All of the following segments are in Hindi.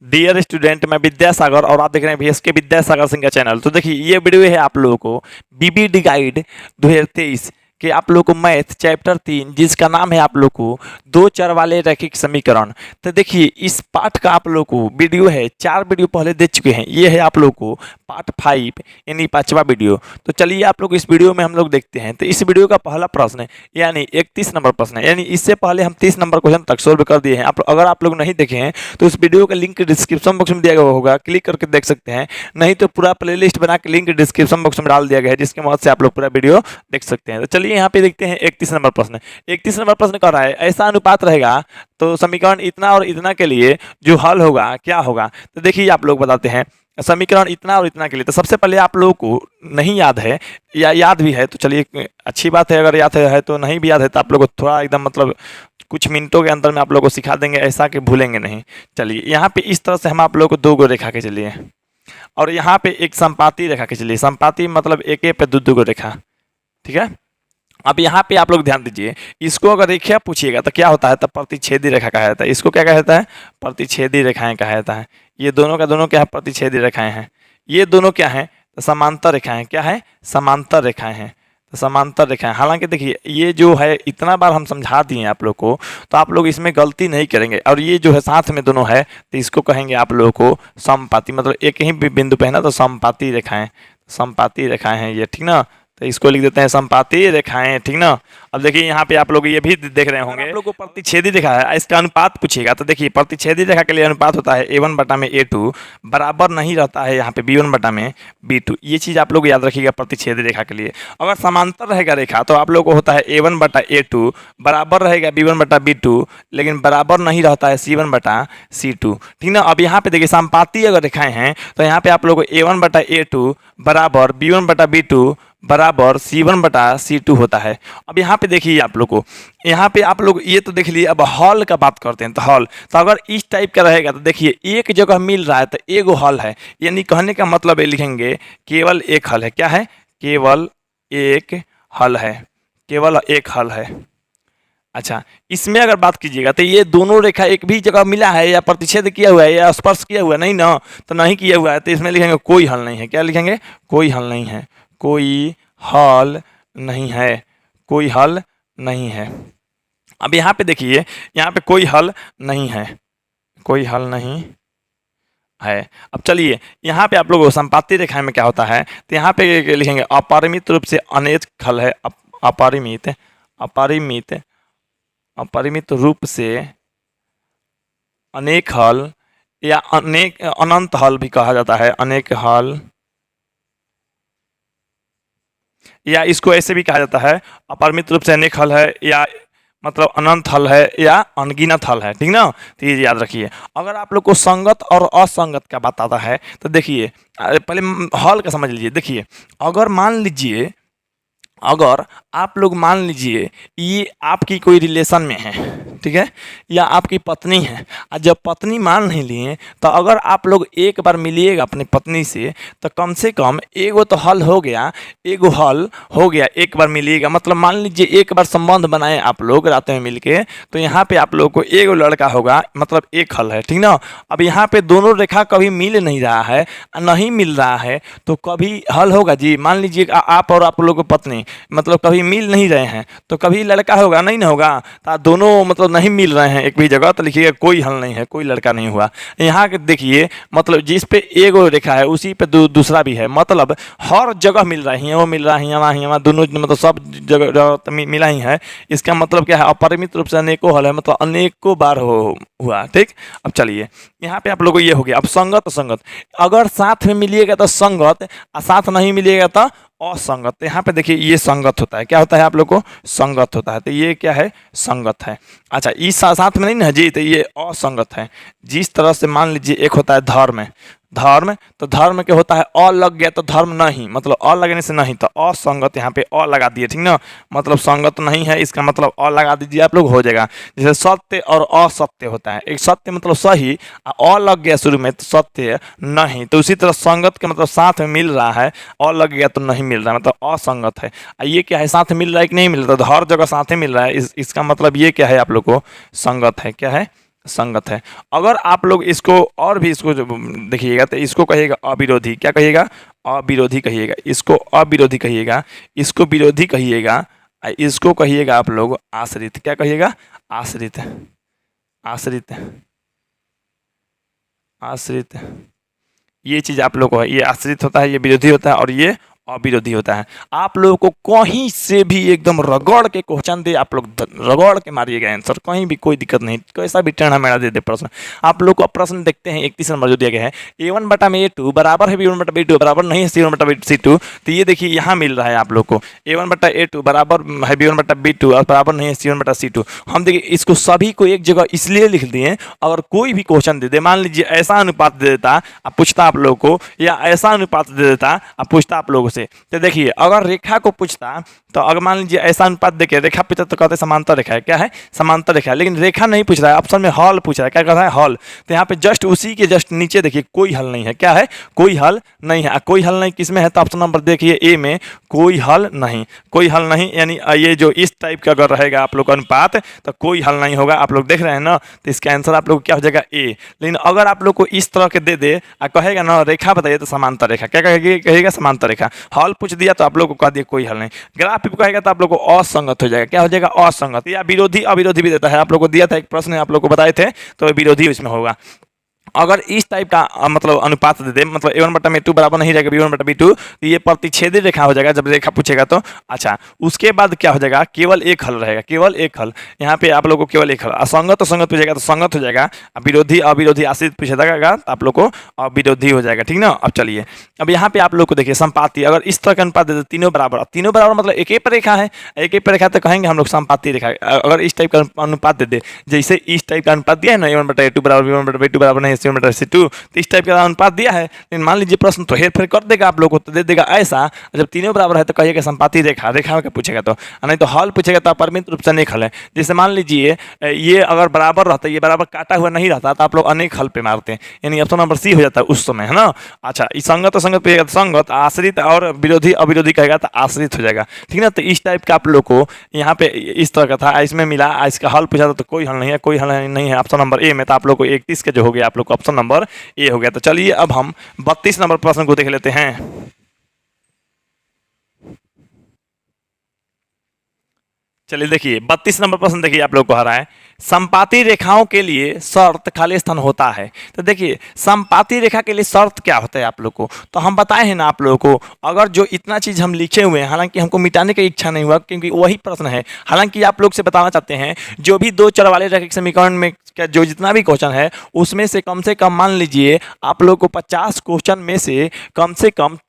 डियर स्टूडेंट, मैं विद्यासागर और आप देख रहे हैं VSK विद्यासागर सिंह का चैनल। तो देखिए ये वीडियो है आप लोगों को BBD गाइड 2023 कि आप लोग को मैथ चैप्टर 3 जिसका नाम है आप लोग को दो चर वाले रैखिक समीकरण। तो देखिए इस पाठ का आप लोग को वीडियो है 4 वीडियो पहले दे चुके हैं। ये है आप लोग को पार्ट 5 यानी 5वां वीडियो। तो चलिए आप लोग इस वीडियो में हम लोग देखते हैं। तो इस वीडियो का पहला प्रश्न है यानी 31 नंबर प्रश्न है, यानी इससे पहले हम 30 नंबर क्वेश्चन तक सोल्व कर दिए हैं। अगर आप लोग नहीं देखे हैं तो इस वीडियो का लिंक डिस्क्रिप्शन बॉक्स में दिया गया होगा, क्लिक करके देख सकते हैं। नहीं तो पूरा प्लेलिस्ट बना के लिंक डिस्क्रिप्शन बॉक्स में डाल दिया गया है, जिसकी मदद से आप लोग पूरा वीडियो देख सकते हैं। तो चलिए यहाँ पे देखते हैं 31 नंबर प्रश्न। 31 नंबर प्रश्न कर रहा है ऐसा अनुपात रहेगा तो समीकरण इतना और इतना के लिए जो हल होगा क्या होगा। तो देखिए आप लोग बताते हैं समीकरण इतना और इतना के लिए। तो सबसे पहले आप लोगों को नहीं याद है या याद भी है तो चलिए अच्छी बात है, अगर याद है तो नहीं भी याद है तो आप लोग को थोड़ा एकदम मतलब कुछ मिनटों के अंदर में आप लोग को सिखा देंगे, ऐसा कि भूलेंगे नहीं। चलिए यहाँ पे इस तरह से हम आप लोग को दो गो रेखा के चलिए और यहाँ पे एक संपाती रेखा के चलिए। संपाती मतलब एक पे दो गो रेखा, ठीक है। अब यहाँ पे आप लोग ध्यान दीजिए, इसको अगर रेखा पूछिएगा तो क्या होता है, तो प्रतिच्छेदी रेखा कहा जाता है। इसको क्या कहा जाता है, प्रतिच्छेदी रेखाएं कहा जाता है। ये दोनों का दोनों क्या है, प्रतिच्छेदी रेखाएं हैं। ये दोनों क्या है, तो समांतर रेखाएं। क्या है, समांतर रेखाएं हैं। तो समांतर रेखाएं, हालांकि देखिए ये जो है इतना बार हम समझा दिए आप लोग को, तो आप लोग इसमें गलती नहीं करेंगे। और ये जो है साथ में दोनों है तो इसको कहेंगे आप लोगों को समपाती, मतलब एक ही बिंदु पे है ना, तो समपाती रेखाएं। समपाती रेखाएं हैं ये, ठीक ना। तो इसको लिख देते हैं समपाती रेखाएं, ठीक ना। अब देखिए यहाँ पे आप लोग ये भी देख रहे होंगे, आप लोग को प्रतिच्छेदी रेखा है इसका अनुपात पूछेगा। तो देखिए प्रतिच्छेदी रेखा के लिए अनुपात होता है A1 बटा में A2 बराबर नहीं रहता है यहाँ पे B1 बटा में B2। ये चीज़ आप लोग याद रखिएगा प्रतिच्छेदी रेखा के लिए। अगर समांतर रहेगा रेखा तो आप लोग को होता है A1 बटा A2 बराबर रहेगा B1 बटा B2, लेकिन बराबर नहीं रहता है C1 बटा C2, ठीक ना। अब यहाँ पे देखिए संपाती अगर रेखाएं हैं तो यहाँ पे आप लोग को A1 बटा A2 बराबर B1 बटा B2 बराबर C1 बटा C2 होता है। अब यहाँ पे देखिए आप लोग को, यहाँ पे आप लोग ये तो देख लिए। अब हल का बात करते हैं। तो हल तो अगर इस टाइप का रहेगा तो देखिए एक जगह मिल रहा है तो एगो हल है, यानी कहने का मतलब है लिखेंगे केवल एक हल है। क्या है, केवल एक हल है, केवल एक हल है। अच्छा, इसमें अगर बात कीजिएगा तो ये दोनों रेखा एक भी जगह मिला है या प्रतिच्छेद किया हुआ है या स्पर्श किया हुआ है, नहीं ना, तो नहीं किया हुआ है तो इसमें लिखेंगे कोई हल नहीं है। क्या लिखेंगे, कोई हल नहीं है, कोई हल नहीं है, कोई हल नहीं है। अब यहाँ पे देखिए, यहाँ पे कोई हल नहीं है, कोई हल नहीं है। अब चलिए यहाँ पे आप लोग संपाती रेखा में क्या होता है, तो यहाँ पे लिखेंगे अपरिमित रूप से अनेक हल है। अपरिमित अपरिमित अपरिमित रूप से अनेक हल या अनेक अनंत हल भी कहा जाता है। अनेक हल या इसको ऐसे भी कहा जाता है अपरिमित रूप से अनेक हल है या मतलब अनंत हल है या अनगिनत हल है, ठीक ना। तो ये याद रखिए। अगर आप लोग को संगत और असंगत का बात आता है तो देखिए पहले हल का समझ लीजिए। देखिए अगर मान लीजिए, अगर आप लोग मान लीजिए ये आपकी कोई रिलेशन में है, ठीक है, या आपकी पत्नी है, और जब पत्नी मान नहीं लिए तो अगर आप लोग एक बार मिलिएगा अपनी पत्नी से तो कम से कम एगो तो हल हो गया, एगो हल हो गया। एक बार मिलिएगा मतलब मान लीजिए एक बार संबंध बनाए आप लोग रात में मिलके, तो यहाँ पे आप लोग को एगो लड़का होगा, मतलब एक हल है, ठीक ना। अब यहाँ पे दोनों रेखा कभी मिल नहीं रहा है, नहीं मिल रहा है तो कभी हल होगा जी। मान लीजिए आप और आप लोग की पत्नी मतलब कभी मिल नहीं रहे हैं तो कभी लड़का होगा, नहीं ना होगा। तो दोनों मतलब नहीं मिल रहे हैं एक भी जगह तो लिखिएगा कोई हल नहीं है, कोई लड़का नहीं हुआ। यहाँ के देखिए मतलब जिस पे एगो रेखा है उसी पे दूसरा भी है, मतलब हर जगह मिल रहा है, वो मिल रहा है, यहाँ दोनों मतलब सब जगह मिला ही है। इसका मतलब क्या है, अपरिमित रूप से अनेकों हल है, मतलब अनेकों बार हुआ, ठीक। अब चलिए यहाँ पे आप लोगों को ये हो गया। अब संगत संगत, अगर साथ में मिलिएगा तो संगत और साथ नहीं मिलिएगा तो असंगत। यहाँ पे देखिए ये संगत होता है, क्या होता है आप लोग को, संगत होता है। तो ये क्या है, संगत है। अच्छा इस साथ में नहीं ना जी, तो ये असंगत है। जिस तरह से मान लीजिए एक होता है धर्म, धर्म तो धर्म के होता है अ लग गया तो धर्म नहीं, मतलब अ लगने से नहीं, तो असंगत यहाँ पे अ लगा दिए, ठीक ना। मतलब संगत नहीं है इसका मतलब अ लगा दीजिए आप लोग, हो जाएगा। जैसे सत्य और असत्य होता है, एक सत्य मतलब सही, अ लग गया शुरू में तो सत्य नहीं, तो उसी तरह संगत के मतलब साथ में मिल रहा है, अ लग गया तो नहीं मिल रहा है, मतलब असंगत है। ये क्या है, साथ मिल रहा है कि नहीं मिल रहा, तो हर जगह साथ ही मिल रहा है, इसका मतलब ये क्या है आप लोग को, संगत है। क्या है, संगत है। अगर आप लोग इसको और भी इसको देखिएगा तो इसको कहिएगा अविरोधी, क्या कहिएगा, अविरोधी कहिएगा, इसको अविरोधी कहिएगा, इसको विरोधी कहिएगा, इसको कहिएगा आप लोग आश्रित, क्या कहिएगा, आश्रित, आश्रित, आश्रित। ये चीज आप लोग को है, ये आश्रित होता है, ये विरोधी होता है और ये अविरोधी होता है। आप लोगों को कहीं से भी एकदम रगड़ के क्वेश्चन दे, आप लोग रगड़ के मारिएगा आंसर, कहीं भी कोई दिक्कत नहीं, कैसा भी टेढ़ा मेढ़ा दे दे प्रश्न। आप लोग को प्रश्न देखते हैं 31 नंबर जो दिया गया है, A1 बटा में A2 बराबर है B1 बटा B2 बराबर नहीं है C1 बटा C2। तो ये देखिए यहाँ मिल रहा है आप लोग को A1 बटा A2 बराबर है B1 बटा B2 और बराबर नहीं है C1 बटा C2। हम देखिए इसको सभी को एक जगह इसलिए लिख दिए, अगर कोई भी क्वेश्चन दे दे, मान लीजिए ऐसा अनुपात दे देता, आप पूछता आप लोग को, या ऐसा अनुपात दे देता, आप पूछता आप लोगों से। तो देखिए अगर रेखा को पूछता, तो अगर मान लीजिए ऐसा अनुपात देखे रेखा पूछता तो कहते समांतर रेखा है, क्या है, समांतर रेखा है। लेकिन रेखा नहीं पूछ रहा है, ऑप्शन में हल पूछ रहा है, क्या कर रहा है, हल। तो यहाँ पे जस्ट उसी के जस्ट नीचे देखिए कोई हल नहीं है, क्या है, कोई हल नहीं है। कोई हल नहीं किस में है, तो ऑप्शन नंबर देखिए ए में कोई हल नहीं, कोई हल नहीं, यानी ये जो इस टाइप का अगर रहेगा आप लोग का अनुपात तो कोई हल नहीं होगा। आप लोग देख रहे हैं ना, तो इसका आंसर आप लोग क्या हो जाएगा, ए। लेकिन अगर आप लोग को इस तरह के दे दे और कहेगा ना रेखा बताइए, तो समांतर रेखा, क्या कहेगा, समांतर रेखा। हल पूछ दिया तो आप लोग को कह दिया कोई हल नहीं। ग्राफ भी कहेगा तो आप लोग को असंगत हो जाएगा, क्या हो जाएगा, असंगत, या विरोधी अविरोधी भी देता है। आप लोग को दिया था एक प्रश्न, आप लोग को बताए थे, तो विरोधी इसमें होगा। अगर इस टाइप का मतलब अनुपात दे दे, मतलब A1 बटा में A2 बराबर नहीं रहेगा B1 बटा B2, तो ये प्रतिच्छेदी रेखा हो जाएगा जब रेखा पूछेगा तो। अच्छा, उसके बाद क्या हो जाएगा, केवल एक हल रहेगा, केवल एक हल। यहाँ पे आप लोग को केवल एक हल, असंगत तो संगत पूछेगा तो संगत हो जाएगा, विरोधी अविरोधी आश्रित पूछेगा तो आप लोग को अविरोधी हो जाएगा, ठीक ना। अब चलिए, अब यहाँ पे आप लोग को देखिए संपाति, अगर इस तरह का अनुपात दे दे, तीनों बराबर, तीनों बराबर मतलब एक ही पर रेखा है, एक ही पर रेखा तो कहेंगे हम लोग संपाति रेखा। अगर इस टाइप का अनुपात दे दे, जैसे इस टाइप का अनुपात दिया है ना, A1 बटा A2 बराबर B1 बटा B2 बराबर नहीं C1 बटा C2, तो इस टाइप का अनुपात दिया है। लेकिन मान लीजिए प्रश्न तो हेर फेर कर देगा आप लोग को, तो दे देगा ऐसा, जब तीनों बराबर है तो कहिएगा संपाति रेखा, रेखा में क्या पूछेगा तो, नहीं तो हल पूछेगा तो अपरिमित रूप से अनेक हल है। जैसे मान लीजिए ये अगर बराबर रहता, ये बराबर काटा हुआ नहीं रहता, तो आप लोग अनेक हल पे मारते हैं, यानी ऑप्शन नंबर सी हो जाता है उस समय, है ना। अच्छा, इस संगत तो संगत पूछेगा तो संगत, आश्रित और विरोधी अविरोधी कहेगा तो आश्रित हो जाएगा, ठीक ना। तो इस टाइप का आप लोग को यहाँ पे इस तरह का था, इसमें मिला, इसका हल पूछा था तो कोई हल नहीं है, कोई हल नहीं है ऑप्शन नंबर ए में। तो आप लोग को 31 का जो हो गया आप लोग को ऑप्शन नंबर ए हो गया। तो चलिए अब हम 32 नंबर प्रश्न को देख लेते हैं। चलिए देखिए 32 नंबर प्रश्न देखिए आप लोग को आ रहा है, संपाती रेखाओं के लिए शर्त खाली स्थान होता है। तो देखिए संपाती रेखा के लिए शर्त क्या होता है आप लोग को, तो हम बताए हैं ना आप लोगों को, अगर जो इतना चीज़ हम लिखे हुए हैं, हालांकि हमको मिटाने की इच्छा नहीं हुआ क्योंकि वही प्रश्न है। हालांकि आप लोग से बताना चाहते हैं, जो भी दो चर वाले रैखिक समीकरण में जो जितना भी क्वेश्चन है, उसमें से कम मान लीजिए आप लोग को 50 क्वेश्चन में से कम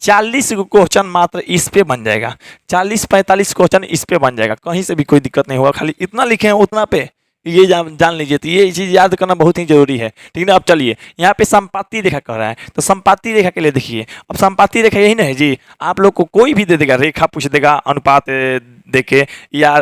40 क्वेश्चन मात्र इस पे बन जाएगा, 40-45 क्वेश्चन इस पे बन जाएगा, कहीं से भी कोई दिक्कत नहीं होगा। खाली इतना लिखे हैं उतना पे ये जान लीजिए, तो ये चीज़ याद करना बहुत ही जरूरी है, ठीक ना। अब चलिए यहाँ पे संपाती रेखा कह रहा है, तो संपाती रेखा के लिए देखिए, अब संपाती रेखा यही ना है जी, आप लोग को कोई भी दे देगा, रेखा पूछ देगा, अनुपात देके, या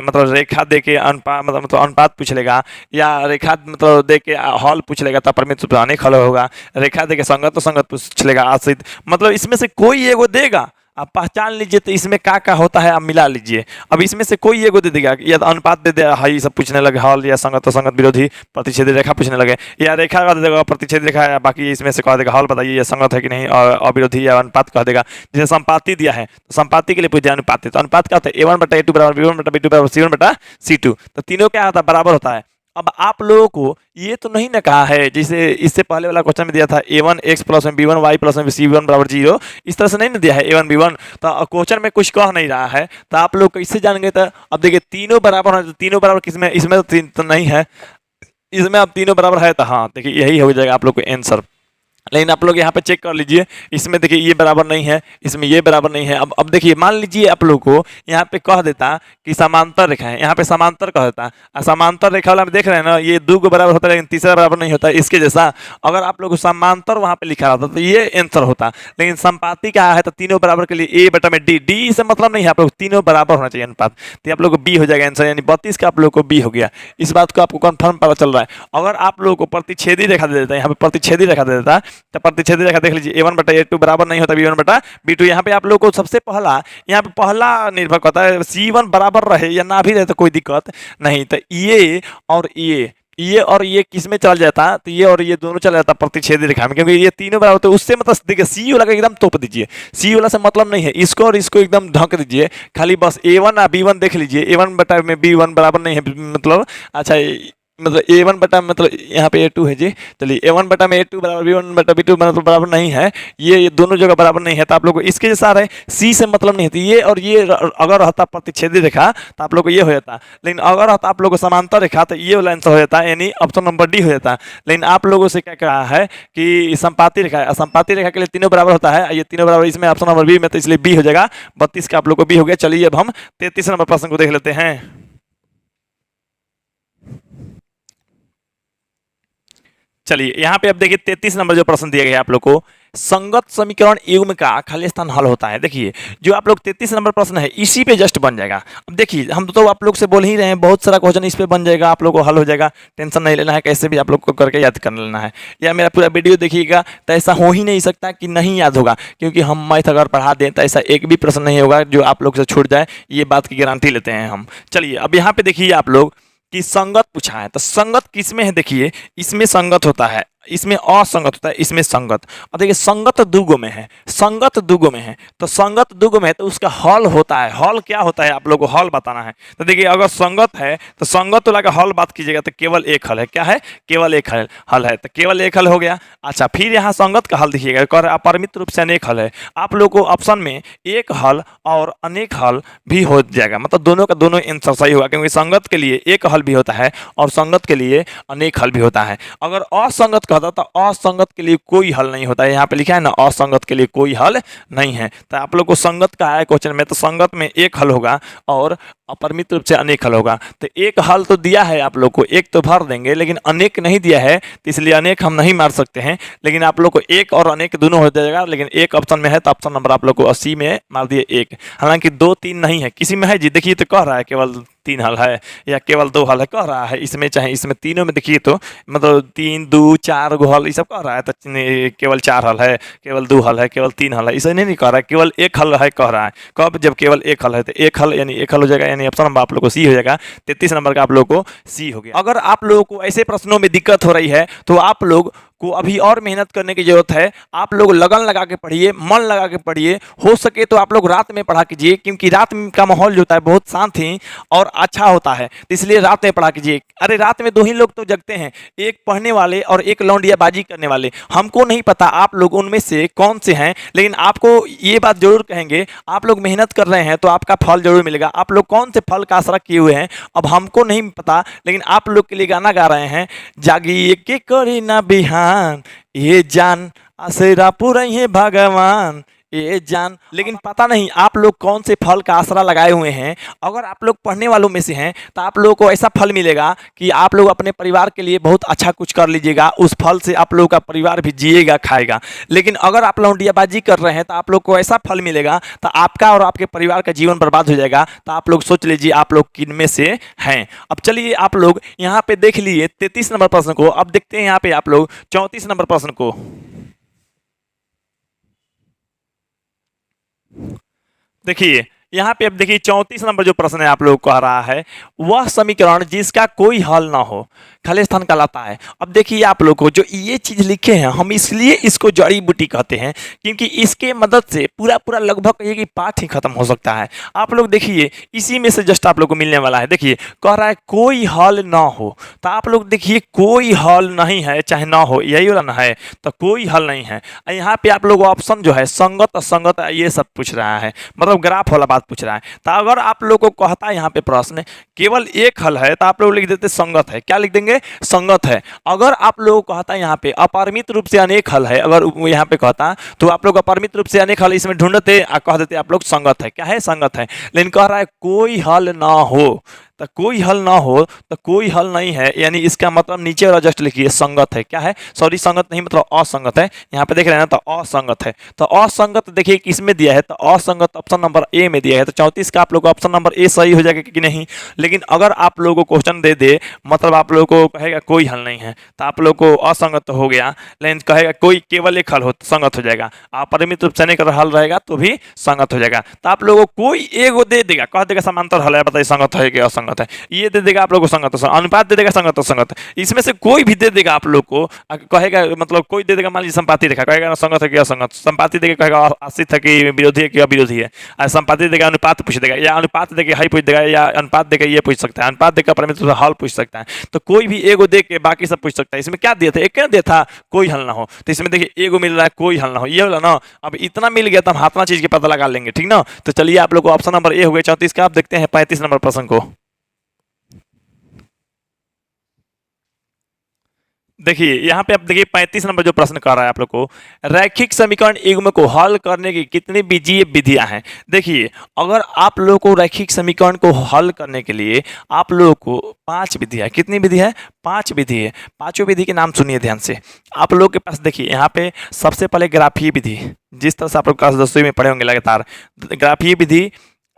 मतलब रेखा देके अनुपात मतलब अनुपात पूछ लेगा, या रेखा मतलब देके हल पूछ लेगा, तो परिमित रूप से अनेक हल होगा। रेखा देके संगत तो संगत पूछ लेगा, आश्रित, मतलब इसमें से कोई एगो देगा, आप पहचान लीजिए तो इसमें क्या होता है आप मिला लीजिए। अब इसमें से कोई एगो दे देगा, या तो अनुपात दे देगा, हाई सब पूछने लगे, हल या संगत तो संगत विरोधी प्रतिच्छेदी रेखा पूछने लगे, या रेखा का दे देगा प्रतिच्छेदी रेखा, या बाकी इसमें से कह देगा हल बताइए, या संगत है कि नहीं, और अविरोधी या अनुपात कह देगा। जैसे संपाति दिया है तो संपाति के लिए पूछ दिया अनुपात, तो अनुपात क्या होता है, A1 बटा A2 बराबर B1 बटा B2 बराबर C1 बटा C2, तो तीनों क्या होता है, बराबर होता है। अब आप लोगों को ये तो नहीं ना कहा है, जैसे इससे पहले वाला क्वेश्चन में दिया था A1 x प्लस में B1 y प्लस में C1 बराबर 0, इस तरह से नहीं ना दिया है A1 B1, तो क्वेश्चन में कुछ कह नहीं रहा है, तो आप लोग कैसे जानेंगे। तो अब देखिए तीनों बराबर है, तो तीनों बराबर किसमें, इसमें तो नहीं है, इसमें अब तीनों बराबर है, तो हाँ देखिए यही हो जाएगा आप लोग को आंसर। लेकिन आप लोग यहाँ पे चेक कर लीजिए, इसमें देखिए ये बराबर नहीं है, इसमें ये बराबर नहीं है। अब देखिए मान लीजिए आप लोग को यहाँ पे कह देता कि समांतर रेखा है, यहाँ पे समांतर कह देता, समांतर रेखा वाला में देख रहे हैं ना, ये दो को बराबर होता है लेकिन तीसरा बराबर नहीं होता, इसके जैसा अगर आप लोग को समांतर वहाँ पे लिखा रहता तो ये आंसर होता। लेकिन संपाति क्या है, तो तीनों बराबर के लिए A बटा में D से मतलब नहीं है, आप लोग तीनों बराबर होना चाहिए अनुपात, तो आप लोग को B हो जाएगा आंसर, यानी 32 का आप लोग को B हो गया। इस बात को आपको कन्फर्म पता चल रहा है। अगर आप लोग को प्रतिच्छेदी रेखा दे देता है, यहाँ पे प्रतिच्छेदी रेखा दे देता, तो प्रतिच्छेदी रेखा देख लीजिए, A1 बटा A2 बराबर नहीं होता B1 बटा B2। यहाँ पे आप लोग को सबसे पहला, यहाँ पे पहला निर्भर करता है, C1 बराबर रहे या ना भी रहे तो कोई दिक्कत नहीं, तो ये और ये ये और ये किस में चल जाता, तो ये और ये दोनों चल जाता प्रतिच्छेदी रेखा में, क्योंकि ये तीनों बराबर, तो उससे मतलब देखिए सी वाला का एकदम तोप दीजिए, सी वाला से मतलब नहीं है, इसको और इसको एकदम ढक दीजिए, खाली बस A1 और B1 देख लीजिए, A1 बटा में B1 बराबर नहीं है, मतलब अच्छा मतलब A1 बटा मतलब यहाँ पे A2 है जी, चलिए A1 बटा में A2 बराबर B1 बटा B2 मतलब बराबर नहीं है, ये दोनों जगह बराबर नहीं है, तो आप लोग को इसके जैसा रहे, सी से मतलब नहीं है, ये और ये अगर रहता प्रतिच्छेदी रेखा तो आप लोग को ये हो जाता, लेकिन अगर रहता आप लोग को समांतर रेखा तो ये वाला आंसर हो जाता, यानी ऑप्शन नंबर डी हो जाता। लेकिन आप लोगों से क्या कहा है कि संपाती रेखा है, संपाती रेखा के लिए तीनों बराबर होता है, ये तीनों बराबर इसमें ऑप्शन नंबर बी में, तो इसलिए बी हो जाएगा, 32 का आप लोग को बी हो गया। चलिए अब हम 33 नंबर प्रश्न को देख लेते हैं। चलिए यहाँ पे अब देखिए 33 नंबर जो प्रश्न दिया गया है आप लोग को, संगत समीकरण युग्म का खाली स्थान हल होता है। देखिए जो आप लोग 33 नंबर प्रश्न है इसी पे जस्ट बन जाएगा। अब देखिए हम तो आप लोग से बोल ही रहे हैं, बहुत सारा क्वेश्चन इस पे बन जाएगा, आप लोग को हल हो जाएगा, टेंशन नहीं लेना है, कैसे भी आप लोग को करके याद कर लेना है, या मेरा पूरा वीडियो देखिएगा तो ऐसा हो ही नहीं सकता कि नहीं याद होगा, क्योंकि हम मैथ अगर पढ़ा दें तो ऐसा एक भी प्रश्न नहीं होगा जो आप लोग से छूट जाए, ये बात की गारंटी लेते हैं हम। चलिए अब यहाँ पे देखिए आप लोग कि संगत पूछा है, तो संगत किसमें है, देखिए इसमें संगत होता है, इसमें असंगत होता है, इसमें संगत, और देखिए संगत दुगो में है, संगत दुगो में है, तो संगत दुगो में है तो उसका हल होता है, हल क्या होता है आप लोगों को हल बताना है। तो देखिए अगर संगत है तो संगत वाला का हल बात कीजिएगा तो केवल एक हल है, क्या है, केवल एक हल है, तो केवल एक हल हो गया। अच्छा फिर यहाँ संगत का हल देखिएगा, कर अपरिमित रूप से अनेक हल है, आप लोग को ऑप्शन में एक हल और अनेक हल भी हो जाएगा, मतलब दोनों का दोनों आंसर सही होगा, क्योंकि संगत के लिए एक हल भी होता है और संगत के लिए अनेक हल भी होता है। अगर असंगत कहता तो असंगत के लिए कोई हल नहीं होता है, यहाँ पे लिखा है ना असंगत के लिए कोई हल नहीं है, तो आप लोग को संगत का है क्वेश्चन में, तो संगत में एक हल होगा और अपरिमित रूप से अनेक हल होगा। तो एक हल तो दिया है आप लोग को, एक तो भर देंगे, लेकिन अनेक नहीं दिया है, तो इसलिए अनेक हम नहीं मार सकते हैं, लेकिन आप लोग को एक और अनेक दोनों हो जाएगा, लेकिन एक ऑप्शन में है तो ऑप्शन नंबर आप लोग को 80 में मार दिए एक, हालांकि 2 3 नहीं है, किसी में है जी, देखिए तो कह रहा है केवल 3 हल है या केवल 2 हल है, कह रहा है इसमें, चाहे इसमें तीनों में देखिए तो मतलब 3 2 4 गो हल ये सब कह रहा है, तो केवल 4 हल है, केवल 2 हल है, केवल 3 हल है, इसे नहीं कह रहा है, केवल एक हल है कह रहा है। कब, जब केवल एक हल है, तो एक हल यानी एक हल हो जाएगा, यानी ऑप्शन नंबर आप लोग को सी हो जाएगा। 33 नंबर का आप लोग को सी हो गया। अगर आप लोगों को ऐसे प्रश्नों में दिक्कत हो रही है तो आप लोग को अभी और मेहनत करने की जरूरत है, आप लोग लगन लगा के पढ़िए, मन लगा के पढ़िए, हो सके तो आप लोग रात में पढ़ा कीजिए, क्योंकि रात का माहौल जो होता है बहुत शांत ही और अच्छा होता है, तो इसलिए रात में पढ़ा कीजिए। अरे रात में 2 ही लोग तो जगते हैं, एक पढ़ने वाले और एक लौंडियाबाजी करने वाले, हमको नहीं पता आप लोग उनमें से कौन से हैं, लेकिन आपको ये बात जरूर कहेंगे, आप लोग मेहनत कर रहे हैं तो आपका फल जरूर मिलेगा। आप लोग कौन से फल का आशा किए हुए हैं अब हमको नहीं पता, लेकिन आप लोग के लिए गाना गा रहे हैं, जागिए के करी ना बिहान ये जान आसरा पूरा है भगवान ये जान, लेकिन पता नहीं आप लोग कौन से फल का आसरा लगाए हुए हैं। अगर आप लोग पढ़ने वालों में से हैं तो आप लोगों को ऐसा फल मिलेगा कि आप लोग अपने परिवार के लिए बहुत अच्छा कुछ कर लीजिएगा, उस फल से आप लोगों का परिवार भी जिएगा खाएगा। लेकिन अगर आप लौंडियाबाजी कर रहे हैं तो आप लोग को ऐसा फल मिलेगा तो आपका और आपके परिवार का जीवन बर्बाद हो जाएगा। तो आप लोग सोच लीजिए आप लोग किन में से हैं। अब चलिए आप लोग यहाँ पे देख लिए 33 नंबर प्रश्न को, अब देखते हैं यहाँ पे आप लोग 34 नंबर प्रश्न को। देखिए यहाँ पे अब देखिए 34 नंबर जो प्रश्न है आप लोग को आ रहा है, वह समीकरण जिसका कोई हल ना हो खाली स्थान कहलाता है। अब देखिए आप लोग को जो ये चीज लिखे हैं, हम इसलिए इसको जड़ी बूटी कहते हैं क्योंकि इसके मदद से पूरा पूरा लगभग कहिए कि पाठ ही खत्म हो सकता है। आप लोग देखिए इसी में से जस्ट आप लोग को मिलने वाला है। देखिए कह रहा है कोई हल ना हो, तो आप लोग देखिए कोई हल नहीं है, चाहे ना हो, यही वाला ना है, तो कोई हल नहीं है। यहाँ पे आप लोग ऑप्शन जो है संगत असंगत ये सब पूछ रहा है, मतलब ग्राफ वाला बात पूछ रहा है। तो अगर आप लोग को कहता है यहाँ पे प्रश्न केवल एक हल है तो आप लोग लिख देते संगत है, क्या लिख देंगे, संगत है। अगर आप लोग को कहता है यहाँ पे अपरिमित रूप से अनेक हल है, अगर यहाँ पे कहता तो आप लोग अपरिमित रूप से अनेक हल इसमें ढूंढते कह देते आप लोग संगत है, क्या है, संगत है। लेकिन कह रहा है कोई हल ना हो, तो कोई हल ना हो तो कोई हल नहीं है, यानी इसका मतलब नीचे वाला जस्ट लिखिए संगत है, क्या है, सॉरी संगत नहीं मतलब असंगत है। यहाँ पे देख रहे हैं ना, तो असंगत है। तो असंगत देखिए किसमें दिया है, तो असंगत ऑप्शन नंबर ए में दिया है। तो 34 का आप लोग ऑप्शन नंबर ए सही हो जाएगा कि नहीं। लेकिन अगर आप लोगों को क्वेश्चन दे दे, मतलब आप लोगों को कहेगा कोई हल नहीं है, तो आप लोग को असंगत हो गया, लेकिन कहेगा कोई केवल एक हल हो तो संगत हो जाएगा, अपरिमित रूप से अनेक हल रहेगा तो भी संगत हो जाएगा। तो आप लोगों को कोई एगो दे देगा, कह देगा समांतर हल है, बताइए संगत है कि असंगत संगत है, ये दे देगा आप लोग को संगत तो संगत, अनुपात दे देगा संगत तो संगत, इसमें से कोई भी दे देगा आप लोग को, कहेगा मतलब कोई दे देगा, मान लीजिए संपाति रेखा, कहेगा संगत है कि असंगत, संपाति देगा कहेगा आश्रित है कि विरोधी है कि अविरोधी है, संपाति देगा अनुपात पूछ देगा, या अनुपात देगा हाई पूछ देगा, या अनुपात देगा ये पूछ सकता है, अनुपात देगा परमित्र हल पूछ सकता है, तो कोई भी एगो दे के बाकी सब पूछ सकता है। इसमें क्या दिया था, एक दिया था कोई हल ना हो, तो इसमें देखिए एगो मिल रहा है कोई हल ना हो, ये वाला ना, अब इतना मिल गया तो हम हाथना चीज के पता लगा लेंगे, ठीक ना। तो चलिए आप लोग को ऑप्शन नंबर ए हो गया 34 का, आप देखते हैं 35 नंबर प्रश्न को। देखिए यहाँ पे आप देखिए 35 नंबर जो प्रश्न कर रहा है आप लोग को, रैखिक समीकरण युग्म को हल करने की कितनी बीजीय विधियां हैं। देखिए अगर आप लोग को रैखिक समीकरण को हल करने के लिए आप लोग को 5 विधि है, कितनी विधि है, 5 विधि है। पांचों विधि के नाम सुनिए ध्यान से। आप लोग के पास देखिए यहाँ पे सबसे पहले ग्राफीय विधि, जिस तरह से आप लोग क्लास 10वीं में पढ़े होंगे लगातार, ग्राफीय विधि,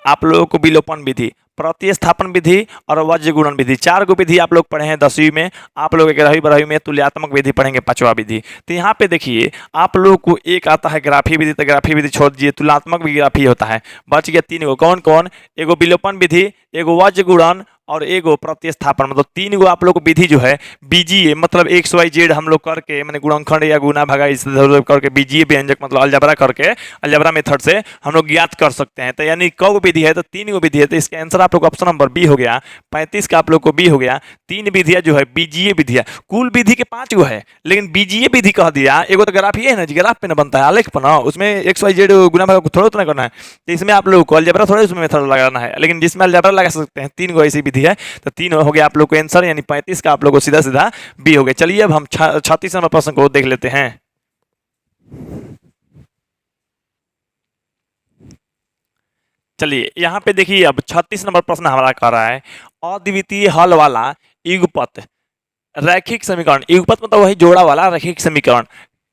आप लोगों को विलोपन विधि, प्रतिस्थापन विधि और वज्र गुणन विधि, 4 गो विधि आप लोग पढ़े हैं 10वीं में। आप लोग 11वीं 12वीं में तुल्यात्मक विधि पढ़ेंगे 5वां विधि। तो यहाँ पे देखिए आप लोग को एक आता है ग्राफीय विधि, तो ग्राफीय विधि छोड़ दीजिए, तुलनात्मक भी ग्राफीय होता है। बच गया 3 गो, कौन कौन, एगो विलोपन विधि, एगो वज्र गुणन और एगो प्रतिस्थापन, मतलब 3 गो आप लोग को विधि जो है बीजीय, मतलब एक्स वाई जेड हम लोग करके मैंने गुणनखंड या गुना भागा इस करके बीजीय व्यंजक मतलब अलजबरा करके अलजबरा मेथड से हम लोग ज्ञात कर सकते हैं। तो यानी कौ विधि है, तो 3 गो विधि है, तो इसका आंसर आप लोग ऑप्शन नंबर बी हो गया। 35 का आप लोग को बी हो गया। 3 विधियां जो है बीजीय विधियां, कुल विधि के 5 गो है, लेकिन बीजीय विधि कह दिया। एगो तो ग्राफ है ना जी, ग्राफ पे ना बनता है आलेख पर ना, उसमें एक्स वाई जेड गुना भागा थोड़ा उतना करना है, तो इसमें आप लोग को अलजबरा थोड़ा उसमें मेथड लगाना है, लेकिन जिसमें अलजबरा लगा सकते हैं 3 गो ऐसी विधि है, तो 3 हो गया आप लोग को आंसर, यानी 35 का आप लोग को सीधा सीधा बी हो गया। चलिए अब हम 36 नंबर प्रश्न को देख लेते हैं। चलिए यहाँ पे देखिए अब 36 नंबर प्रश्न हमारा कर रहा है, अद्वितीय हल वाला युगपत रैखिक समीकरण। युगपत मतलब वही जोड़ा वाला रैखिक समीकरण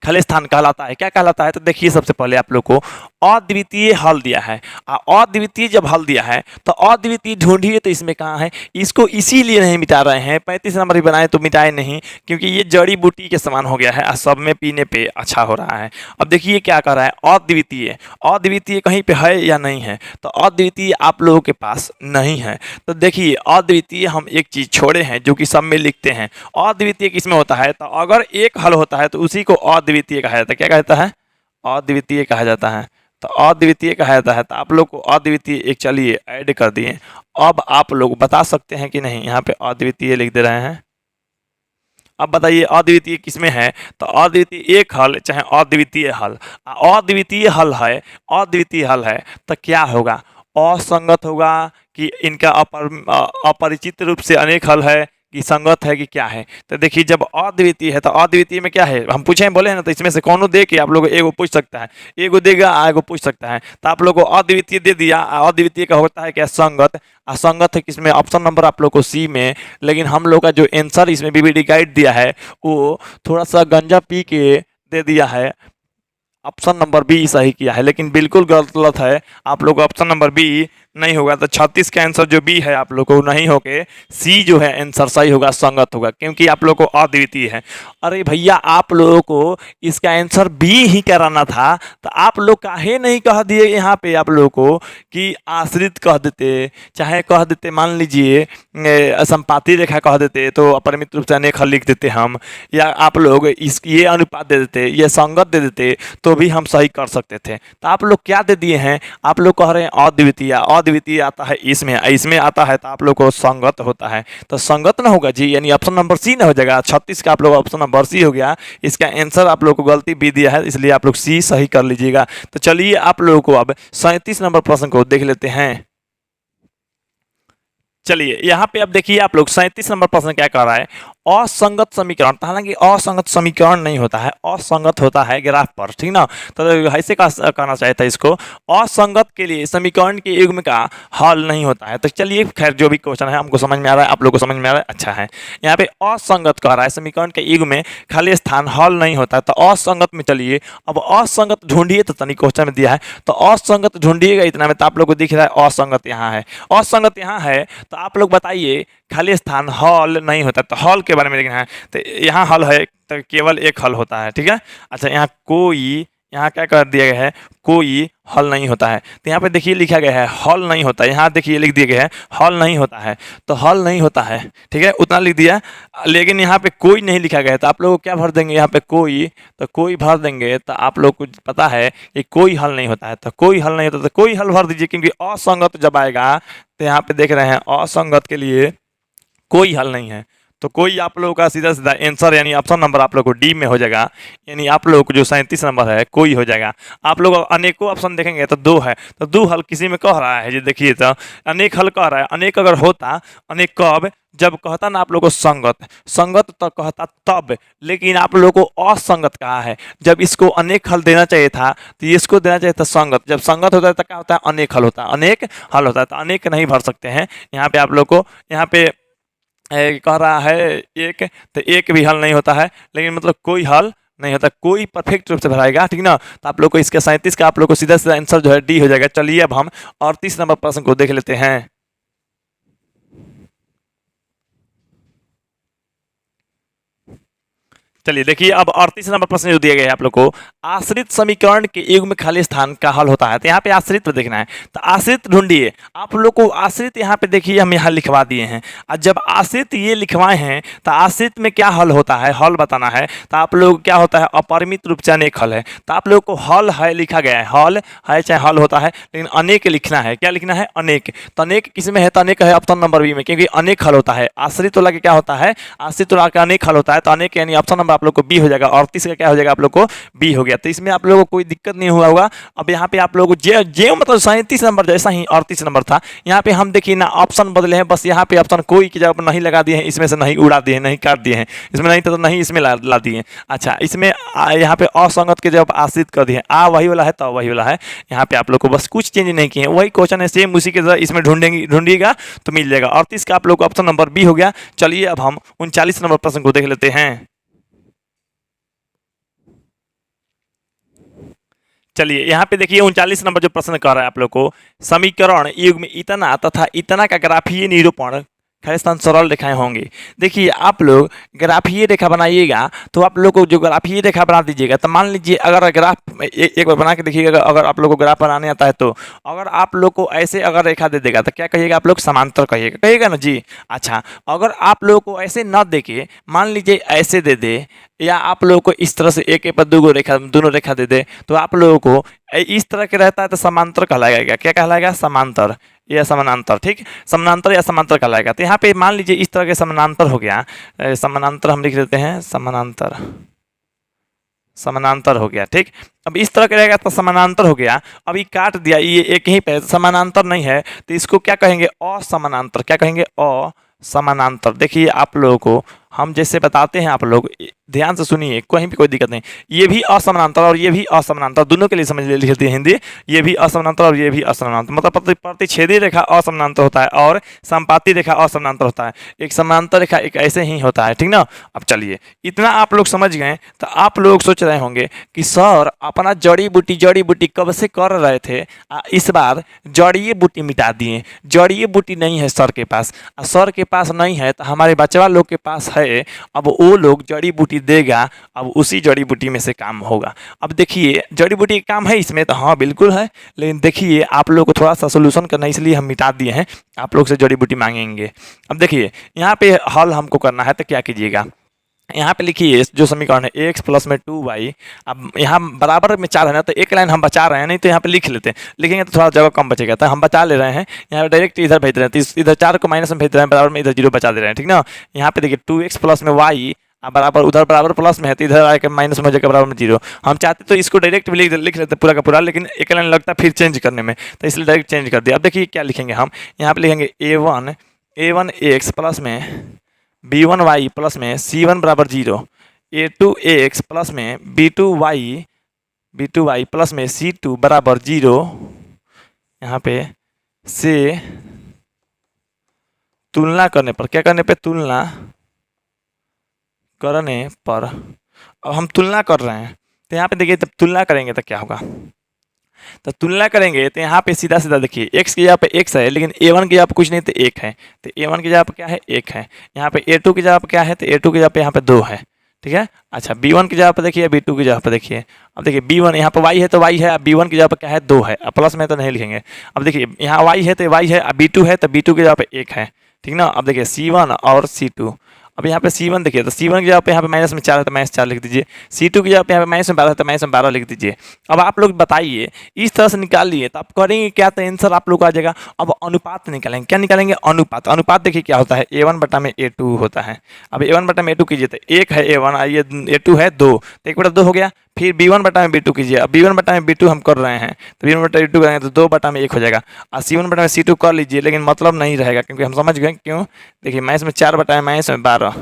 खाली स्थान कहलाता है। क्या कहलाता है, तो देखिए सबसे पहले आप लोग को अद्वितीय हल दिया है। अद्वितीय जब हल दिया है तो अद्वितीय ढूंढिए, तो इसमें कहाँ है, इसको इसीलिए नहीं मिटा रहे हैं। 35 नंबर भी बनाए तो मिटाए नहीं, क्योंकि ये जड़ी बूटी के समान हो गया है और सब में पीने पे अच्छा हो रहा है। अब देखिए क्या कर रहा है, अद्वितीय, अद्वितीय कहीं पे है या नहीं है, तो अद्वितीय आप लोगों के पास नहीं है। तो देखिए अद्वितीय हम एक चीज छोड़े हैं जो कि सब में लिखते हैं। अद्वितीय किसमें होता है, तो अगर एक हल होता है तो उसी को अद्वितीय कहा जाता है। क्या कहता है, अद्वितीय कहा जाता है। तो अद्वितीय कहा जाता है, तो आप लोग को अद्वितीय एक चलिए ऐड कर दिए। अब आप लोग बता सकते हैं कि नहीं, यहाँ पे अद्वितीय लिख दे रहे हैं। अब बताइए अद्वितीय किसमें है, तो अद्वितीय एक हल चाहे अद्वितीय हल, अद्वितीय हल है, अद्वितीय हल है तो क्या होगा, असंगत होगा कि इनका अपरिचित रूप से अनेक हल है कि संगत है कि क्या है। तो देखिए जब अद्वितीय है तो अद्वितीय में क्या है, हम पूछे बोले हैं ना, तो इसमें से कौन दे के आप लोग एगो पूछ सकता है, एगो देगा एगो पूछ सकता है। तो आप लोग को अद्वितीय दे दिया, अद्वितीय का होता है क्या, संगत। असंगत है किसमें, ऑप्शन नंबर आप लोग को सी में। लेकिन हम लोग का जो आंसर इसमें बीबीडी गाइड दिया है वो थोड़ा सा गंजा पी के दे दिया है, ऑप्शन नंबर बी सही किया है, लेकिन बिल्कुल गलत है। आप लोग ऑप्शन नंबर बी नहीं होगा, तो 36 का आंसर जो बी है आप लोग को नहीं होके सी जो है आंसर सही होगा, संगत होगा, क्योंकि आप लोग को अद्वितीय है। अरे भैया आप लोगों को इसका आंसर बी ही कराना था, तो आप लोग काहे नहीं कह दिए यहाँ पे आप लोगों को कि आश्रित कह देते, चाहे कह देते मान लीजिए संपाती रेखा कह देते तो अपरिमित रूप से अनेक हल लिख देते हम, या आप लोग इस ये अनुपात दे देते, ये संगत दे देते, तो भी हम सही कर सकते थे। तो आप लोग क्या दे दिए हैं, आप लोग कह रहे हैं अद्वितीय, अद्वितीय आता है इसमें, इसमें आता है तो आप लोग को संगत होता है, तो संगत ना होगा जी, यानी ऑप्शन नंबर सी ना हो जाएगा। 36 का आप लोग ऑप्शन नंबर सी हो गया। इसका आंसर आप लोग को गलती भी दिया है, इसलिए आप लोग सी सही कर लीजिएगा। तो चलिए आप लोगों को अब 37 नंबर प्रश्न को देख लेते हैं। चलिए यहाँ पे अब देखिए आप लोग 37 नंबर प्रश्न क्या कर रहा है, असंगत समीकरण। हालांकि असंगत समीकरण नहीं होता है, असंगत होता है ग्राफ पर, ठीक ना। तो ऐसे कहना चाहिए था इसको, असंगत के लिए समीकरण के युग्म का हल नहीं होता है। तो चलिए खैर जो भी क्वेश्चन है हमको समझ में आ रहा है, आप लोग को समझ में आ रहा है, अच्छा है। यहाँ पे असंगत कह रहा है समीकरण के युग्म में खाली स्थान हल नहीं होता है, तो असंगत में चलिए अब असंगत ढूंढिए, तो तनिक क्वेश्चन में दिया है तो असंगत ढूंढिएगा इतना में, तो आप लोग को दिख रहा है असंगत यहाँ है, असंगत यहाँ है, तो आप लोग बताइए खाली स्थान हल नहीं होता, तो हल के बारे में देखना है। तो यहाँ हल है तो केवल एक हल होता है, ठीक है। अच्छा यहाँ कोई यहाँ क्या कर दिया गया है, कोई हल नहीं होता है। तो यहाँ पे देखिए लिखा गया है हल नहीं होता है, यहाँ देखिए लिख दिया गया है हल नहीं होता है, तो हल नहीं होता है, ठीक है, उतना लिख दिया। लेकिन यहाँ पे कोई नहीं लिखा गया है, तो आप लोग क्या भर देंगे यहाँ पे कोई, तो कोई भर देंगे, तो आप लोग को पता है कि कोई हल नहीं होता है, तो कोई हल नहीं होता तो कोई हल भर दीजिए, क्योंकि असंगत जब आएगा तो यहाँ पे देख रहे हैं असंगत के लिए कोई हल नहीं है। तो कोई आप लोगों का सीधा सीधा आंसर यानी ऑप्शन नंबर आप लोग को डी में हो जाएगा, यानी आप लोग को जो 37 नंबर है कोई हो जाएगा। आप लोग अनेकों ऑप्शन देखेंगे तो दो है, तो दो हल किसी में कह रहा है, जी देखिए तो अनेक हल कह रहा है। अनेक अगर होता, अनेक कब, जब कहता ना आप लोग को संगत, संगत तो कहता तब, लेकिन आप लोग को असंगत कहा है। जब इसको अनेक हल देना चाहिए था तो इसको देना चाहिए था संगत। जब संगत होता है तो क्या होता है, अनेक हल होता है, अनेक हल होता है, तो अनेक नहीं भर सकते हैं। यहाँ पे आप लोग को यहाँ पे कह रहा है एक, तो एक भी हल नहीं होता है, लेकिन मतलब कोई हल नहीं होता, कोई परफेक्ट रूप से भराएगा, ठीक ना। तो आप लोग को इसके 37 का आप लोग को सीधा सीधा आंसर जो है डी हो जाएगा। चलिए अब हम 38 नंबर प्रश्न को देख लेते हैं। चलिए देखिए अब 38 नंबर प्रश्न जो दिया गया है आप लोग को, आश्रित समीकरण के युग्म में खाली स्थान का हल होता है। तो यहाँ पे आश्रित पर देखना है, तो आश्रित ढूंढिए। आप लोग को आश्रित यहाँ पे देखिए हम यहाँ लिखवा दिए हैं, और जब आश्रित ये लिखवाए हैं तो आश्रित में क्या हल होता है, हल बताना है। तो आप लोग क्या होता है, अपरिमित रूप से अनेक हल है, तो आप लोग को हल है लिखा गया है, हल है चाहे हल होता है, लेकिन अनेक लिखना है। क्या लिखना है, अनेक। तो अनेक किस में है, तो अनेक है ऑप्शन नंबर बी में, क्योंकि अनेक हल होता है। आश्रित वाला के क्या होता है, आश्रित वाला का अनेक हल होता है, तो अनेक यानी ऑप्शन नंबर आप लोग को बी हो जाएगा। 38 का क्या हो जाएगा, आप लोग को बी हो गया। तो इसमें आप लोगों को कोई दिक्कत नहीं हुआ होगा। अब यहाँ पे आप लोगों को जे जे मतलब 37 नंबर जैसा ही 38 नंबर था, यहाँ पे हम देखिए ना ऑप्शन बदले हैं, बस यहाँ पे ऑप्शन कोई की जगह नहीं लगा दिए हैं, इसमें से नहीं उड़ा दिए हैं, नहीं काट दिए हैं, इसमें नहीं था तो नहीं इसमें ला दिए हैं। अच्छा, इसमें यहाँ पे असंगत के जब आश्रित कर दिए, आ वही वाला है तो वही वाला है। यहाँ पे आप लोग को बस कुछ चेंज नहीं किए हैं, वही क्वेश्चन है सेम, उसी के जगह इसमें ढूंढिएगा तो मिल जाएगा। 38 का आप लोग को ऑप्शन नंबर बी हो गया। चलिए अब हम 39 नंबर प्रश्न को देख लेते हैं। चलिए यहाँ पे देखिए 39 नंबर जो प्रश्न कर रहा है आप लोग को, समीकरण युग में इतना तथा इतना का ग्राफीय निरूपण खाली स्थान सरल रेखाएं होंगी। देखिए आप लोग ग्राफीय रेखा बनाइएगा, तो आप लोग को जो ग्राफीय रेखा बना दीजिएगा, तो मान लीजिए अगर ग्राफ एक बार बना के देखिएगा, अगर आप लोग को ग्राफ बनाने आता है, तो अगर आप लोग को ऐसे अगर रेखा दे देगा तो क्या कहिएगा आप लोग, समांतर कहिएगा ना जी। अच्छा, अगर आप लोग को ऐसे न दे के मान लीजिए ऐसे दे दे, या आप लोगों को इस तरह से एक पर दोनों रेखा दे दे, तो आप लोगों को इस तरह के रहता है तो समांतर कहलाएगा। क्या कहलाएगा, समांतर या समानांतर, ठीक, समानांतर या समांतर कहलाएगा। तो यहाँ पे मान लीजिए इस तरह के समानांतर हो गया, समानांतर हम लिख देते हैं, समानांतर, समानांतर हो गया, ठीक। अब इस तरह का रहेगा तो समानांतर हो गया। अभी काट दिया, ये एक ही पे समानांतर नहीं है, तो इसको क्या कहेंगे, असमानांतर। क्या कहेंगे, असमानांतर। देखिए आप लोगों को हम जैसे बताते हैं, आप लोग ध्यान से सुनिए, कहीं भी कोई दिक्कत नहीं। ये भी असमानांतर और ये भी असमानांतर, दोनों के लिए समझ लिखती है हिंदी। ये भी असमानांतर और ये भी असमानांतर, मतलब प्रतिच्छेदी रेखा असमानांतर होता है और संपाती रेखा असमानांतर होता है। एक समानांतर रेखा एक ऐसे ही होता है, ठीक ना। अब चलिए इतना आप लोग समझ गए, तो आप लोग सोच रहे होंगे कि सर अपना जड़ी बूटी कब से कर रहे थे, इस बार जड़ी बूटी मिटा दिए। जड़ी बूटी नहीं है सर के पास, सर के पास नहीं है तो हमारे बचवा लोग के पास है। अब वो लोग जड़ी बूटी देगा, अब उसी जड़ी बूटी में से काम होगा। अब देखिए जड़ी बूटी का काम है इसमें, तो हाँ बिल्कुल है, लेकिन देखिए आप लोग को थोड़ा सा सोल्यूशन करना, इसलिए हम मिटा दिए हैं, आप लोग से जड़ी बूटी मांगेंगे। अब देखिए यहाँ पे हल हमको करना है, तो क्या कीजिएगा, यहाँ पे लिखिए जो समीकरण है x प्लस में 2y। अब यहाँ बराबर में 4 है ना, तो एक लाइन हम बचा रहे हैं, नहीं तो यहाँ पे लिख लेते हैं, लिखेंगे तो थोड़ा जगह कम बचेगा, तो हम बचा ले रहे हैं। यहाँ डायरेक्ट इधर भेज रहे हैं, तो इधर 4 को माइनस में भेज रहे हैं, बराबर में इधर 0 बचा दे रहे हैं, ठीक ना। यहाँ पे देखिए 2x प्लस में y, बराबर उधर बराबर प्लस में है, तो इधर आके माइनस में हो जाएगा, बराबर में 0। हम चाहते तो इसको डायरेक्ट भी लिख लेते पूरा का पूरा, लेकिन एक लाइन लगता फिर चेंज करने में, तो इसलिए डायरेक्ट चेंज कर दिया। अब देखिए क्या लिखेंगे हम, यहाँ पे लिखेंगे a1x प्लस में b1y प्लस में c1 बराबर 0, a2x प्लस में b2y प्लस में c2 बराबर 0। यहाँ पे से तुलना करने पर, क्या करने पे, तुलना करने पर, अब हम तुलना कर रहे हैं, तो यहाँ पे देखिए जब तुलना करेंगे तो क्या होगा, तो तुलना करेंगे तो यहाँ पे सीधा सीधा देखिए x की जगह पे x है, लेकिन a1 की जगह पे कुछ नहीं तो 1 है, तो a1 की जगह पे क्या है, 1 है। यहाँ पे a2 की जगह पे क्या है, तो a2 की जगह पे यहाँ पे 2 है, ठीक है। अच्छा B1 की जगह पर देखिए, B2 की जगह पर देखिए। अब देखिए B1 यहाँ पर y है तो y है, अब B1 की जगह पर क्या है 2 है, अब प्लस में तो नहीं लिखेंगे। अब देखिए यहाँ y है तो y है, अब B2 है तो B2 की जगह पे 1 है, ठीक ना। अब देखिए C1 और C2, अब यहाँ पे C1 देखिए तो C1 की जगह पे यहाँ पे माइनस में 4 है तो माइनस 4 लिख दीजिए। C2 की जगह पे यहाँ पे माइनस में 12 है तो माइनस में 12 लिख दीजिए। अब आप लोग बताइए इस तरह से निकाल लिए तो आप करेंगे क्या, तो आंसर आप लोग को आ जाएगा। अब अनुपात निकालेंगे, क्या निकालेंगे, अनुपात। अनुपात देखिए क्या होता है, A1 बटा में A2 होता है। अब A1 बटा में A2 कीजिए तो 1 है A1, ये A2 है 2, तो 1 बटा 2 हो गया। फिर B1 बटा में B2 कीजिए, अब B1 बटा में B2 हम कर रहे हैं तो B1 बटा B2 करेंगे तो 2 बटा में 1 हो जाएगा। और C1 बटा में C2 कर लीजिए, लेकिन मतलब नहीं रहेगा क्योंकि हम समझ गए क्यों। देखिए माइनस में 4 बटा में माइनस में 12,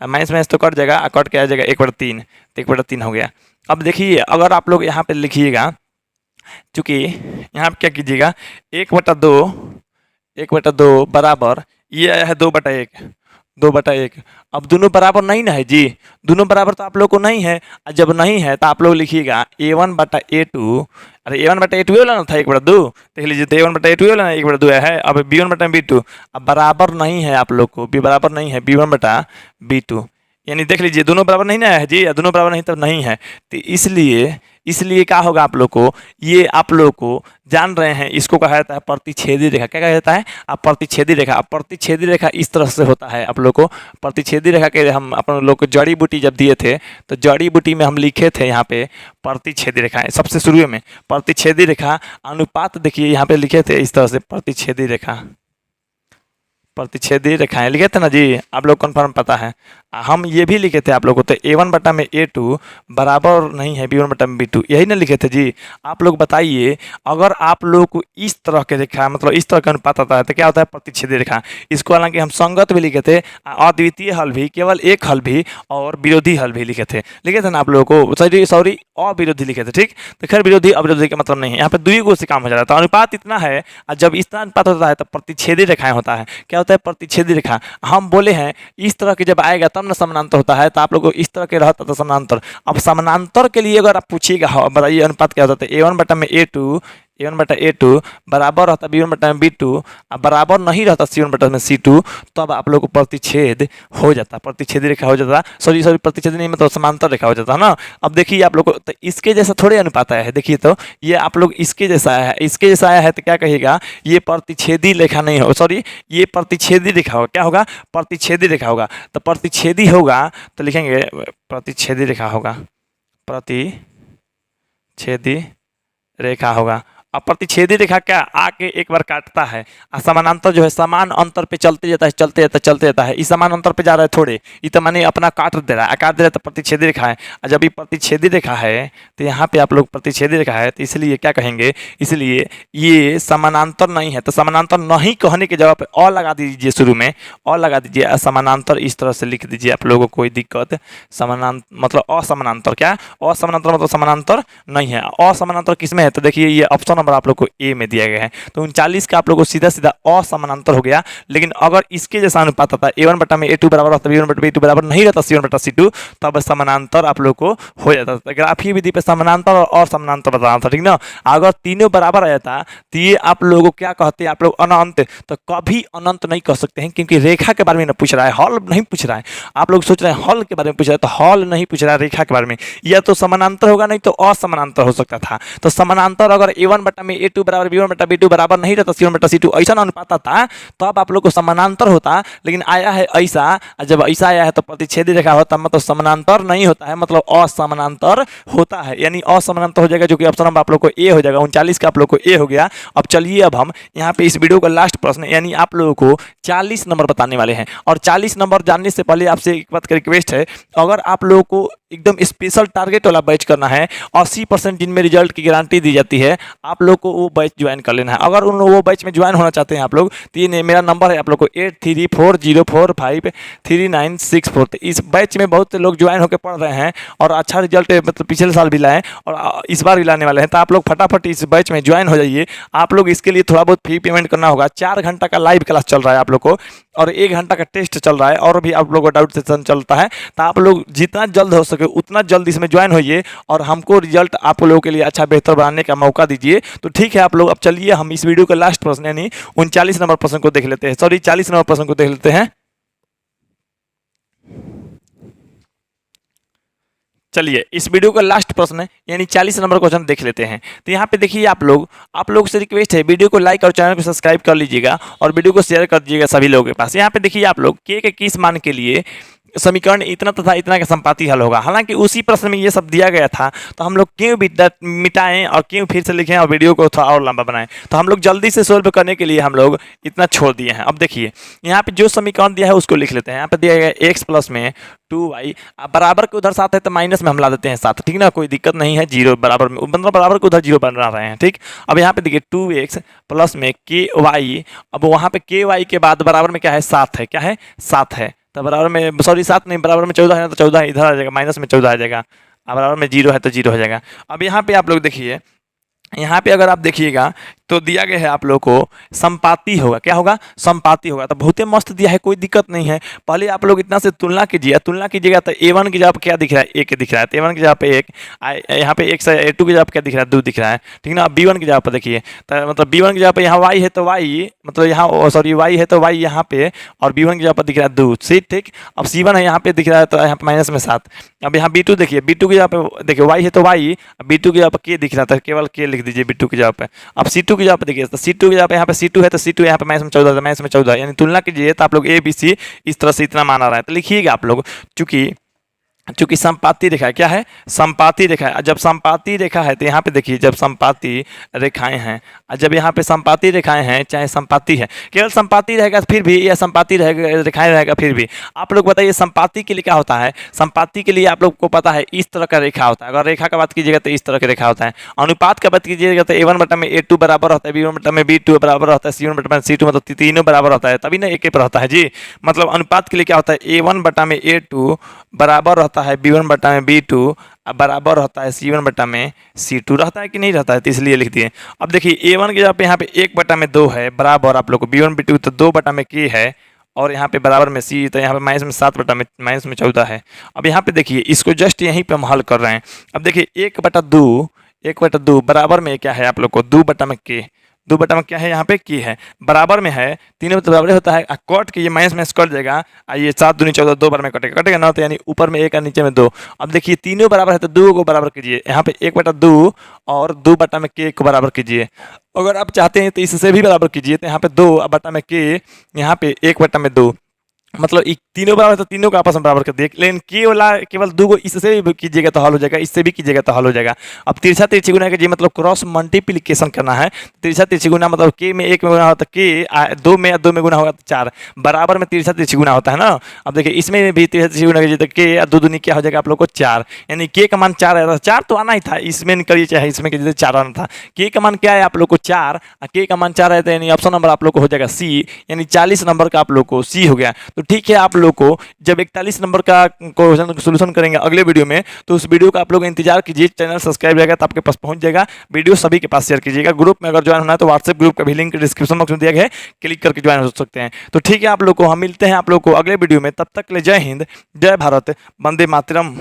माइनस माइनस तो कट जाएगा, कट के आ जाएगा 1/3, तो 1/3 हो गया। अब देखिए अगर आप लोग यहाँ पे लिखिएगा, चूंकि यहाँ पे क्या कीजिएगा 1/2, 1/2 बराबर ये आया है 2/1, 2/1। अब दोनों बराबर नहीं ना है जी, दोनों बराबर तो आप लोग को नहीं है। और जब नहीं है तो आप लोग लिखिएगा A1 बटा A2, अरे A1 बटा A2 वाला ना था 1/2, देख लीजिए तो A1 बटा A2 वाला ना 1/2 है। अब B1 बटा B2 अब बराबर नहीं है, आप लोग को भी बराबर नहीं है B1 बटा B2, यानी देख लीजिए दोनों बराबर नहीं ना है जी, दोनों बराबर नहीं तो नहीं है। तो इसलिए इसलिए क्या होगा आप लोग को, ये आप लोग को जान रहे हैं इसको कहा जाता है प्रतिच्छेदी रेखा। क्या कहा जाता है, आप प्रतिच्छेदी रेखा। अब प्रतिच्छेदी रेखा इस तरह से होता है आप लोग को। प्रतिच्छेदी रेखा के हम अपन लोग को जड़ी बूटी जब दिए थे तो जड़ी बूटी में हम लिखे थे यहाँ पे प्रतिच्छेदी रेखा सबसे शुरू में, प्रतिच्छेदी रेखा अनुपात देखिए यहाँ पे लिखे थे इस तरह से, प्रतिच्छेदी रेखा, प्रतिच्छेदी रेखाएं लिखे थे ना जी, आप लोग कन्फर्म पता है। हम ये भी लिखे थे आप लोगों को, तो A1 बटा में A2 बराबर नहीं है B1 बटा में B2, यही ना लिखे थे जी। आप लोग बताइए अगर आप लोग को इस तरह के रेखा मतलब इस तरह का अनुपात आता है तो क्या होता है प्रतिच्छेदी रेखा। इसको हालांकि हम संगत भी लिखे थे, अद्वितीय हल भी, केवल एक हल भी और विरोधी हल भी लिखे थे ना आप लोगों को, सॉरी अविरोधी लिखे थे, ठीक। तो खैर विरोधी अविरोधी का मतलब नहीं है, यहाँ पे दुई गो से काम हो जाता है। तो अनुपात इतना है, और जब इस तरह अनुपात होता है तो प्रतिच्छेदी रेखाएं होता है। क्या होता है प्रतिच्छेदी रेखा, हम बोले हैं इस तरह के जब आएगा तब ना समानांतर होता है, तो आप लोग को इस तरह के रहता था समानांतर। अब समानांतर के लिए अगर आप पूछिएगा बताइए अनुपात क्या होता है, A1 बटा में A2, A1 बटा A2 बराबर रहता B1 बटा में B2, अब बराबर नहीं रहता C1 बटा में C2, तब आप लोग को प्रतिच्छेद हो जाता, प्रतिच्छेदी रेखा हो जाता। सॉरी प्रतिच्छेद नहीं मतलब समांतर रेखा हो जाता है ना। अब देखिए आप लोग को तो इसके जैसा थोड़े अनुपात आया है, देखिए तो ये आप लोग इसके जैसा आया है, इसके जैसा आया है तो क्या कहिएगा ये प्रतिच्छेदी रेखा नहीं हो, सॉरी ये प्रतिच्छेदी रेखा होगा। क्या होगा, प्रतिच्छेदी रेखा होगा। तो प्रतिच्छेदी होगा तो लिखेंगे प्रतिच्छेदी रेखा होगा, प्रतिच्छेदी रेखा होगा। अब प्रतिच्छेदी रेखा क्या आके एक बार काटता है, समानांतर जो है समान अंतर पे चलते जाता है, चलते जाता है, चलते जाता है। इस समान अंतर पे जा रहा है थोड़े, ये तो माने अपना काट दे रहा है, काट दे रहा है तो प्रतिच्छेदी रेखा है। और जब ये प्रतिच्छेदी रेखा है तो यहाँ पे आप लोग प्रतिच्छेदी रेखा है तो इसलिए क्या कहेंगे, इसलिए ये समानांतर नहीं है। तो समानांतर नहीं कहने की जगह पे अ लगा दीजिए, शुरू में अ लगा दीजिए, समानांतर इस तरह से लिख दीजिए आप लोगों को, कोई दिक्कत। समानांतर मतलब असमानांतर, क्या असमानांतर मतलब समानांतर नहीं है। असमानांतर किसमें है तो देखिए ये ऑप्शन नंबर आप लोग को ए में दिया गया है। तो 39 का आप लोग को सीधा सीधा असमानांतर हो गया। लेकिन अगर इसके जैसा अनुपात आता है A1 बटा में A2 बराबर होता है B1 बटा B2 बराबर नहीं रहता C1 बटा C2, तब समानांतर आप लोग को हो जाता है। ग्राफीय विधि पे समानांतर और असमानांतर बताना था, ठीक ना। अगर तीनों बराबर आ जाता तो ये आप लोगों को क्या कहते हैं आप लोग अनंत, तो कभी अनंत नहीं कह सकते हैं क्योंकि रेखा के बारे में ना पूछ रहा है, हल नहीं पूछ रहा है। आप लोग सोच रहे हैं हल के बारे में पूछ रहा है, तो हल नहीं पूछ रहा है, रेखा के बारे में। या तो समानांतर होगा नहीं तो असमानांतर हो सकता था। तो समानांतर अगर A1 बटा में A2 बराबर B1 बटा B2 बराबर नहीं रहता C1 बटा C2 ऐसा अनुपात था तो अब आप लोग को समानांतर होता। लेकिन आया है ऐसा, जब ऐसा आया है तो प्रतिच्छेदी रेखा होता मतलब समानांतर नहीं होता है, मतलब असमानांतर होता है, यानी असमानांतर हो जाएगा, जो कि ऑप्शन नंबर आप लोग को ए हो जाएगा। 39 का आप लोग को ए हो गया। अब चलिए अब हम यहाँ पे इस वीडियो का लास्ट प्रश्न यानी आप लोगों को 40 नंबर बताने वाले हैं। और 40 नंबर जानने से पहले आपसे एक बात का रिक्वेस्ट है, अगर आप लोगों को एकदम स्पेशल टारगेट वाला बैच करना है, 80% जिनमें रिजल्ट की गारंटी दी जाती है, आप लोग को वो बैच ज्वाइन कर लेना है। अगर उन लोग वो बैच में ज्वाइन होना चाहते हैं आप लोग, तो ये मेरा नंबर है आप लोग को 8340453964। तो इस बैच में बहुत से लोग ज्वाइन होकर पढ़ रहे हैं और अच्छा रिजल्ट मतलब पिछले साल भी लाए और इस बार भी लाने वाले हैं। तो आप लोग फटाफट इस बैच में ज्वाइन हो जाइए। आप लोग इसके लिए थोड़ा बहुत फी पेमेंट करना होगा। 4 घंटा का लाइव क्लास चल रहा है आप लोग को और 1 घंटा का टेस्ट चल रहा है और भी आप लोग का डाउट सेशन चलता है। तो आप लोग जितना जल्द हो सके उतना जल्द इसमें ज्वाइन होइए और हमको रिजल्ट आप लोगों के लिए अच्छा बेहतर बनाने का मौका दीजिए। तो ठीक है आप लोग, अब चलिए हम इस वीडियो का लास्ट प्रश्न यानी 39 नंबर प्रश्न को देख लेते हैं, सॉरी 40 नंबर प्रश्न को देख लेते हैं। चलिए इस वीडियो का लास्ट प्रश्न यानी 40 नंबर क्वेश्चन देख लेते हैं। तो यहाँ पे देखिए आप लोग से रिक्वेस्ट है वीडियो को लाइक और चैनल को सब्सक्राइब कर लीजिएगा और वीडियो को शेयर कर दीजिएगा सभी लोगों के पास। यहाँ पे देखिए आप लोग के किस मान के लिए समीकरण इतना तथा इतना का संपाती हल होगा। हालांकि उसी प्रश्न में ये सब दिया गया था, तो हम लोग क्यों मिटाएं और क्यों फिर से लिखें और वीडियो को थोड़ा और लंबा बनाएं। तो हम लोग जल्दी से सोल्व करने के लिए हम लोग इतना छोड़ दिए हैं। अब देखिए यहाँ पे जो समीकरण दिया है उसको लिख लेते हैं। यहाँ पे दिया गया x प्लस में 2y, बराबर के उधर 7 है तो माइनस में हम ला देते हैं 7, ठीक ना, कोई दिक्कत नहीं है। 0 बराबर में मतलब बराबर के उधर 0 बना रहे हैं, ठीक। अब यहाँ पे देखिए 2x प्लस में ky, अब वहाँ पे ky के बाद बराबर में क्या है 7 है, क्या है 7 है, तो बराबर में सॉरी 7 नहीं, बराबर में 14 है तो 14 इधर आ जाएगा, माइनस में 14 आ जाएगा, बराबर में 0 है तो 0 हो जाएगा। अब यहाँ पे आप लोग देखिए, यहाँ पे अगर आप देखिएगा तो दिया गया है आप लोग को संपाती होगा, क्या होगा संपाती होगा, तो बहुत ही मस्त दिया है, कोई दिक्कत नहीं है। पहले आप लोग इतना से तुलना कीजिएगा तो a1 की जगह क्या दिख रहा है, 1 दिख रहा है, तो a1 की जगह पे 1, यहाँ पे 1 से a2 की जगह पे क्या दिख रहा है 2 दिख रहा है, ठीक ना। अब b1 की जगह पर देखिए, तो मतलब b1 की जगह पे यहाँ y है तो y, मतलब यहाँ सॉरी y है तो y यहाँ पे, और b1 की जगह पर दिख रहा है 2, ठीक। अब c1 है यहाँ पे दिख रहा है तो यहाँ पे माइनस में 7। अब यहाँ b2 देखिए, b2 की जगह पे देखिए y है तो y, b2 की जगह पर k दिख रहा था, केवल k लिख दीजिए b2 की जगह पे। अब c2 की जगह पे देखिए, तो c2 की जगह पे यहाँ पे c2 है तो c2 यहाँ पे माइनस में 14, माइनस में 14, यानी तुलना कीजिए तो आप लोग a b c इस तरह से इतना माना रहा है। तो लिखिएगा आप लोग, चूंकि संपाती रेखा है, क्या है संपाती रेखा है। जब संपाती रेखा है तो यहाँ पे देखिए, जब संपाती रेखाएं हैं, जब यहाँ पे संपाती रेखाएं हैं, चाहे संपाती है, केवल संपाती रहेगा फिर भी, या संपाती रहेगा रेखाएं रहेगा फिर भी, आप लोग बताइए संपाती के लिए क्या होता है। संपाती के लिए आप लोग को पता है इस तरह का रेखा होता है, अगर रेखा का बात कीजिएगा तो इस तरह का रेखा होता है। अनुपात का बात कीजिएगा तो a1 बटा में a2 बराबर होता है, b1 बटा में b2 बराबर होता है, c1 बटा में c2, मतलब तीनों बराबर होता है, तभी ना एक पर होता है जी। मतलब अनुपात के लिए क्या होता है, a1 बटा में a2 बराबर होता है b1 बटा में b2, बराबर होता है c1 बटा में c2, रहता है कि नहीं रहता है, तो इसलिए लिख दिए। अब देखिए a1 की जगह पे यहाँ पे 1 बटा में 2 है, बराबर आप लोग को b1 b2 तो 2 बटा में k है, और यहाँ पे बराबर में c, तो यहाँ पे माइनस में 7 बटा में माइनस में 14 है। अब यहाँ पे देखिए इसको जस्ट यहीं पे हम हल कर रहे हैं। अब देखिए 1 बटा 2 बराबर में क्या है आप लोग को 2 बटा में k, 2 बटा में क्या है यहाँ पे की है, बराबर में है, तीनों तो बराबर होता है, कट के ये माइनस में कट जाएगा, ये 7 दूनी 14, 2 बार में कटेगा ना, तो यानी ऊपर में 1 और नीचे में 2। अब देखिए तीनों बराबर है तो 2 को बराबर कीजिए, यहाँ पे 1 बटा 2 और 2 बटा में k को बराबर कीजिए। अगर आप चाहते हैं तो इससे भी बराबर कीजिए, तो यहाँ पे 2 बटा में k, यहाँ पे 1 बटा में 2, मतलब तीनों बराबर तो तीनों को आपस में बराबर कर दिए, लेकिन के वाला केवल 2 को इससे भी कीजिएगा तो हल हो जाएगा, इससे भी कीजिएगा तो हल हो जाएगा। अब तिरछा तिरछी गुना कीजिए, मतलब क्रॉस मल्टीप्लिकेशन करना है। तिरछा तिरछी गुना मतलब के में 1 में गुना होता है, के 2 में 2 में गुना होगा तो 4, बराबर में तिरछा तिरछी गुना होता है ना। अब देखिए इसमें भी तिरछा तिरछी गुना कीजिए तो के 2 दूनी क्या हो जाएगा आप लोग को 4, यानी के का मान 4 है, 4 तो आना ही था, इसमें निकलिए चाहे इसमें कीजिए 4 आना था। के का मान क्या है आप लोग को 4, के का मान 4 है, तो यानी ऑप्शन नंबर आप लोग को हो जाएगा सी, यानी 40 नंबर का आप लोग को सी हो गया। तो ठीक है, आप लोग को जब 41 नंबर का क्वेश्चन सोल्यूशन करेंगे अगले वीडियो में, तो उस वीडियो का आप लोग इंतजार कीजिए, चैनल सब्सक्राइब रहेगा तो आपके पास पहुंच जाएगा। वीडियो सभी के पास शेयर कीजिएगा। ग्रुप में अगर ज्वाइन होना है तो व्हाट्सएप ग्रुप का भी लिंक डिस्क्रिप्शन बॉक्स में दिया गया है, क्लिक करके ज्वाइन हो सकते हैं। तो ठीक है, आप लोग को हम मिलते हैं आप लोग को अगले वीडियो में, तब तक के लिए जय हिंद, जय भारत, वंदे मातरम।